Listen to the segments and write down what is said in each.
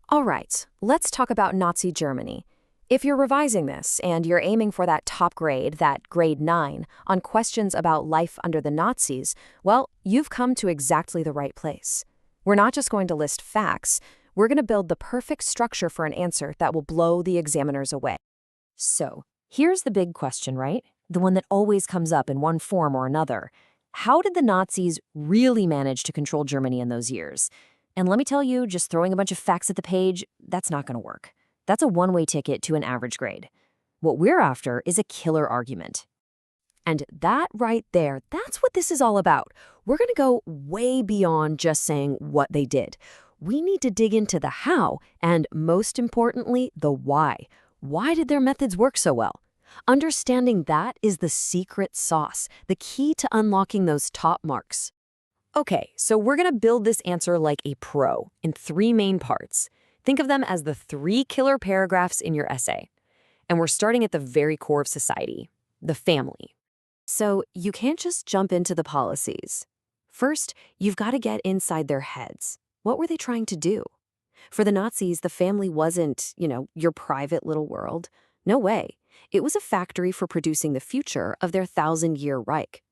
All right, let's talk about Nazi Germany. If you're revising this and you're aiming for that top grade, that grade 9, on questions about life under the Nazis, well, you've come to exactly the right place. We're not just going to list facts, we're going to build the perfect structure for an answer that will blow the examiners away. So, here's the big question, right? The one that always comes up in one form or another. How did the Nazis really manage to control Germany in those years? And let me tell you, just throwing a bunch of facts at the page, that's not going to work. That's a one-way ticket to an average grade. What we're after is a killer argument. And that right there, that's what this is all about. We're going to go way beyond just saying what they did. We need to dig into the how, and most importantly, the why. Why did their methods work so well? Understanding that is the secret sauce, the key to unlocking those top marks. Okay, so we're going to build this answer like a pro in three main parts. Think of them as the three killer paragraphs in your essay. And we're starting at the very core of society, the family. So you can't just jump into the policies. First, you've got to get inside their heads. What were they trying to do? For the Nazis, the family wasn't, your private little world. No way. It was a factory for producing the future of their 1,000-year Reich.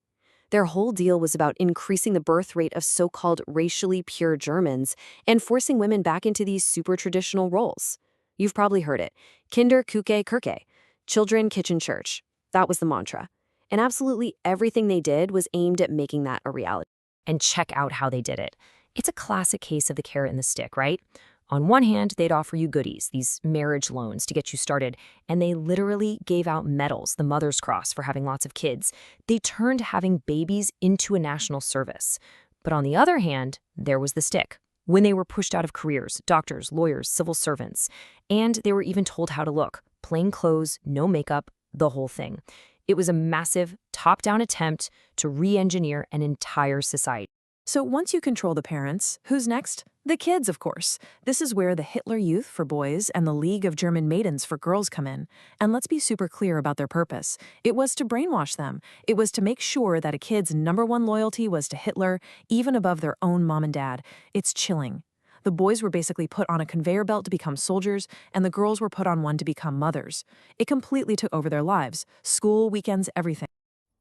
Their whole deal was about increasing the birth rate of so-called racially pure Germans and forcing women back into these super traditional roles. You've probably heard it. Kinder, Küche, Kirche. Children, kitchen, church. That was the mantra. And absolutely everything they did was aimed at making that a reality. And check out how they did it. It's a classic case of the carrot and the stick, right? On one hand, they'd offer you goodies, these marriage loans to get you started, and they literally gave out medals, the Mother's Cross, for having lots of kids. They turned having babies into a national service. But on the other hand, there was the stick. When they were pushed out of careers, doctors, lawyers, civil servants, and they were even told how to look, plain clothes, no makeup, the whole thing. It was a massive, top-down attempt to re-engineer an entire society. So once you control the parents, who's next? The kids, of course. This is where the Hitler Youth for boys and the League of German Maidens for girls come in. And let's be super clear about their purpose. It was to brainwash them. It was to make sure that a kid's #1 loyalty was to Hitler, even above their own mom and dad. It's chilling. The boys were basically put on a conveyor belt to become soldiers, and the girls were put on one to become mothers. It completely took over their lives. School, weekends, everything.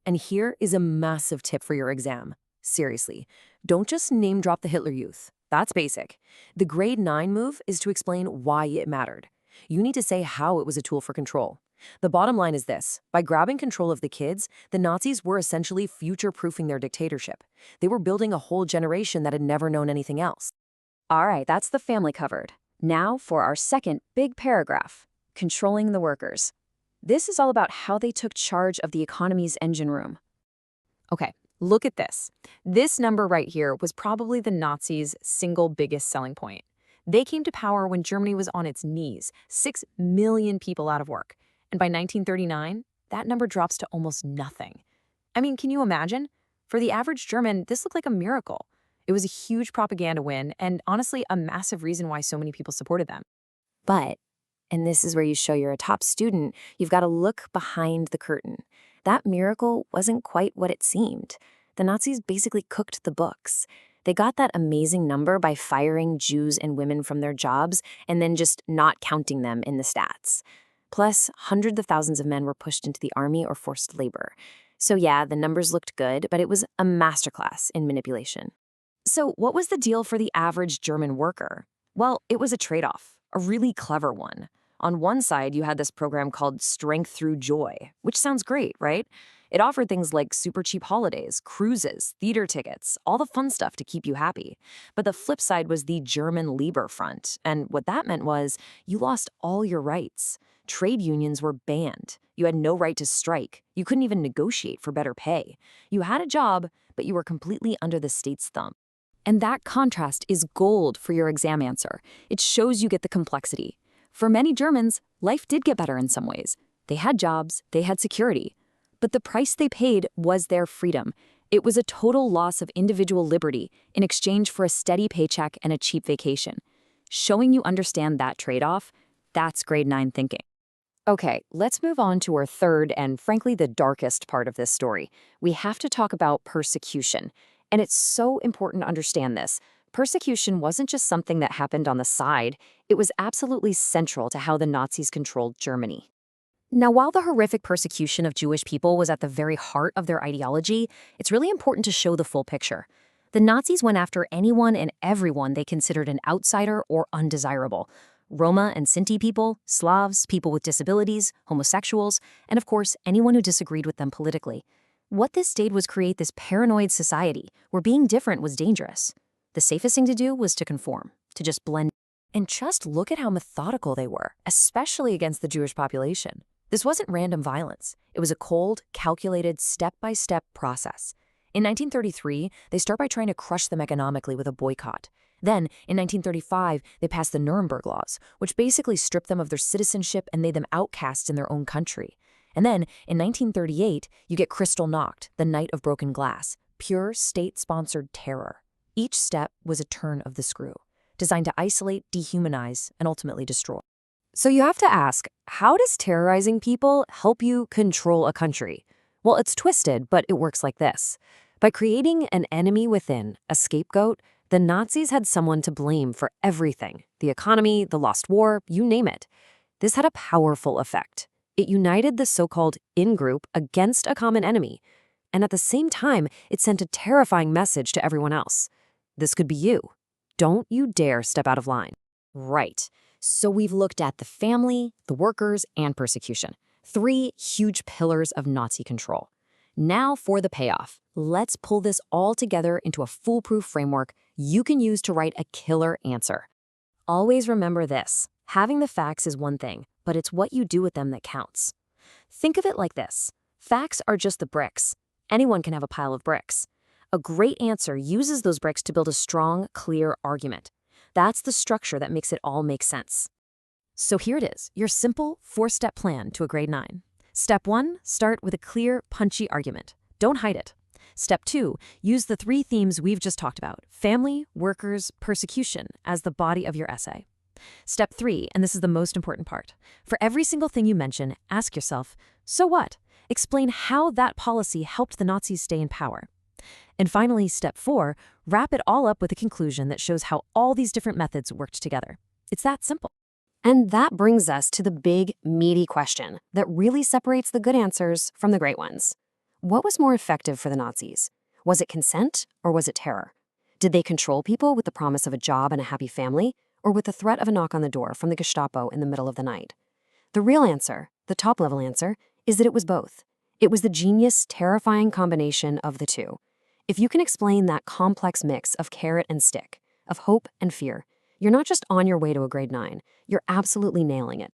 And here is a massive tip for your exam. Seriously, don't just name drop the Hitler Youth. That's basic. The grade 9 move is to explain why it mattered. You need to say how it was a tool for control. The bottom line is this. By grabbing control of the kids, the Nazis were essentially future-proofing their dictatorship. They were building a whole generation that had never known anything else. All right, that's the family covered. Now for our second big paragraph, controlling the workers. This is all about how they took charge of the economy's engine room. Okay. Look at this. This number right here was probably the Nazis' single biggest selling point. They came to power when Germany was on its knees, 6 million people out of work. And by 1939, that number drops to almost nothing. I mean, can you imagine? For the average German, this looked like a miracle. It was a huge propaganda win and honestly a massive reason why so many people supported them. But, and this is where you show you're a top student, you've got to look behind the curtain. That miracle wasn't quite what it seemed. The Nazis basically cooked the books. They got that amazing number by firing Jews and women from their jobs and then just not counting them in the stats. Plus, hundreds of thousands of men were pushed into the army or forced labor. So yeah, the numbers looked good, but it was a masterclass in manipulation. So what was the deal for the average German worker? Well, it was a trade-off, a really clever one. On one side, you had this program called Strength Through Joy, which sounds great, right? It offered things like super cheap holidays, cruises, theater tickets, all the fun stuff to keep you happy. But the flip side was the German Lieber Front, and what that meant was you lost all your rights. Trade unions were banned. You had no right to strike. You couldn't even negotiate for better pay. You had a job, but you were completely under the state's thumb. And that contrast is gold for your exam answer. It shows you get the complexity. For many Germans, life did get better in some ways. They had jobs, they had security. But the price they paid was their freedom. It was a total loss of individual liberty in exchange for a steady paycheck and a cheap vacation. Showing you understand that trade-off, that's grade 9 thinking. Okay, let's move on to our third and frankly the darkest part of this story. We have to talk about persecution. And it's so important to understand this. persecution wasn't just something that happened on the side, it was absolutely central to how the Nazis controlled Germany. Now, while the horrific persecution of Jewish people was at the very heart of their ideology, it's really important to show the full picture. The Nazis went after anyone and everyone they considered an outsider or undesirable. Roma and Sinti people, Slavs, people with disabilities, homosexuals, and of course, anyone who disagreed with them politically. What this did was create this paranoid society where being different was dangerous. The safest thing to do was to conform, to just blend. And just look at how methodical they were, especially against the Jewish population. This wasn't random violence. It was a cold, calculated, step-by-step process. In 1933, they start by trying to crush them economically with a boycott. Then, in 1935, they passed the Nuremberg Laws, which basically stripped them of their citizenship and made them outcasts in their own country. And then, in 1938, you get Kristallnacht, the Night of Broken Glass, pure state-sponsored terror. Each step was a turn of the screw, designed to isolate, dehumanize, and ultimately destroy. So you have to ask, how does terrorizing people help you control a country? Well, it's twisted, but it works like this. By creating an enemy within, a scapegoat, the Nazis had someone to blame for everything: the economy, the lost war, you name it. This had a powerful effect. It united the so-called in-group against a common enemy. And at the same time, it sent a terrifying message to everyone else. This could be you. Don't you dare step out of line. Right. So we've looked at the family, the workers, and persecution. 3 huge pillars of Nazi control. Now for the payoff. Let's pull this all together into a foolproof framework you can use to write a killer answer. Always remember this. Having the facts is one thing, but it's what you do with them that counts. Think of it like this. Facts are just the bricks. Anyone can have a pile of bricks. A great answer uses those bricks to build a strong, clear argument. That's the structure that makes it all make sense. So here it is, your simple 4-step plan to a grade 9. Step 1, start with a clear, punchy argument. Don't hide it. Step 2, use the 3 themes we've just talked about: family, workers, persecution, as the body of your essay. Step 3, and this is the most important part. For every single thing you mention, ask yourself, so what? Explain how that policy helped the Nazis stay in power. And finally, step 4, wrap it all up with a conclusion that shows how all these different methods worked together. It's that simple. And that brings us to the big, meaty question that really separates the good answers from the great ones. What was more effective for the Nazis? Was it consent or was it terror? Did they control people with the promise of a job and a happy family, or with the threat of a knock on the door from the Gestapo in the middle of the night? The real answer, the top-level answer, is that it was both. It was the genius, terrifying combination of the two. If you can explain that complex mix of carrot and stick, of hope and fear, you're not just on your way to a grade 9, you're absolutely nailing it.